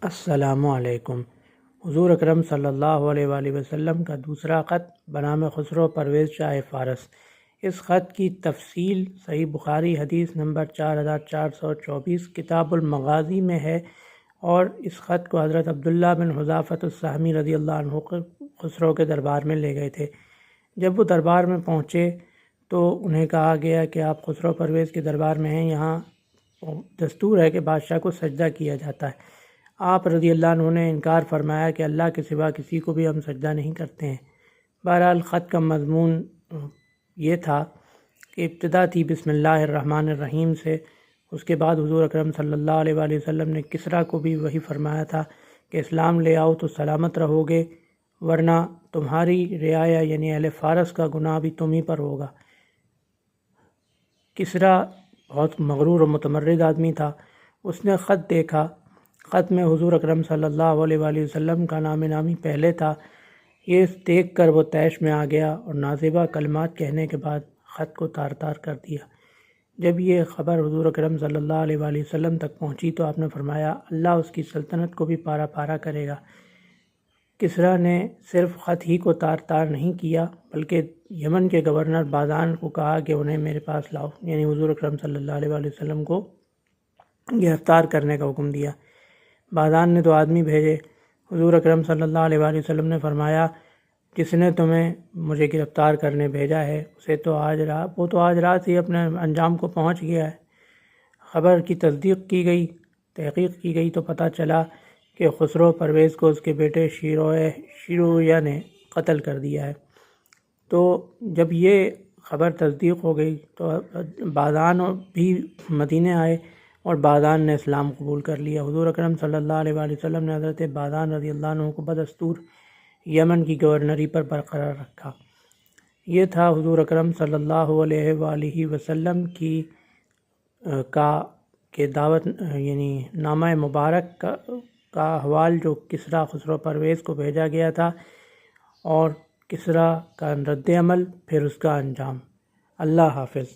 السلام علیکم۔ حضور اکرم صلی اللہ علیہ وآلہ وسلم کا دوسرا خط بنام خسرو پرویز شاہ فارس۔ اس خط کی تفصیل صحیح بخاری حدیث نمبر 4424 کتاب المغازی میں ہے، اور اس خط کو حضرت عبداللہ بن حذافۃ السہمی رضی اللہ عنہ خسرو کے دربار میں لے گئے تھے۔ جب وہ دربار میں پہنچے تو انہیں کہا گیا کہ آپ خسرو پرویز کے دربار میں ہیں، یہاں دستور ہے کہ بادشاہ کو سجدہ کیا جاتا ہے۔ آپ رضی اللہ عنہ نے انکار فرمایا کہ اللہ کے سوا کسی کو بھی ہم سجدہ نہیں کرتے ہیں۔ بہرحال خط کا مضمون یہ تھا کہ ابتدا تھی بسم اللہ الرحمن الرحیم سے۔ اس کے بعد حضور اکرم صلی اللہ علیہ وآلہ وسلم نے کسریٰ کو بھی وہی فرمایا تھا کہ اسلام لے آؤ تو سلامت رہو گے، ورنہ تمہاری رعایا یعنی اہل فارس کا گناہ بھی تم ہی پر ہوگا۔ کسریٰ بہت مغرور و متمرد آدمی تھا۔ اس نے خط دیکھا، خط میں حضور اکرم صلی اللہ علیہ وآلہ وسلم کا نام نامی پہلے تھا۔ یہ دیکھ کر وہ طیش میں آ گیا اور نازیبا کلمات کہنے کے بعد خط کو تار تار کر دیا۔ جب یہ خبر حضور اکرم صلی اللہ علیہ وآلہ وسلم تک پہنچی تو آپ نے فرمایا اللہ اس کی سلطنت کو بھی پارا پارا کرے گا۔ کسریٰ نے صرف خط ہی کو تار تار نہیں کیا بلکہ یمن کے گورنر بادان کو کہا کہ انہیں میرے پاس لاؤ، یعنی حضور اکرم صلی اللہ علیہ وآلہ وسلم کو گرفتار کرنے کا حکم دیا۔ بادان نے 2 آدمی بھیجے۔ حضور اکرم صلی اللہ علیہ وآلہ وسلم نے فرمایا جس نے تمہیں مجھے گرفتار کرنے بھیجا ہے وہ تو آج رات ہی اپنے انجام کو پہنچ گیا ہے۔ خبر کی تصدیق کی گئی، تحقیق کی گئی تو پتہ چلا کہ خسرو پرویز کو اس کے بیٹے شیرویہ نے قتل کر دیا ہے۔ تو جب یہ خبر تصدیق ہو گئی تو بادان بھی مدینے آئے اور بادان نے اسلام قبول کر لیا۔ حضور اکرم صلی اللہ علیہ وآلہ وسلم نے حضرت بادان رضی اللہ عنہ کو بدستور یمن کی گورنری پر برقرار رکھا۔ یہ تھا حضور اکرم صلی اللہ علیہ وآلہ وسلم کی دعوت یعنی نامہ مبارک کا حوال جو کسریٰ خسرو پرویز کو بھیجا گیا تھا، اور کسریٰ کا رد عمل، پھر اس کا انجام۔ اللہ حافظ۔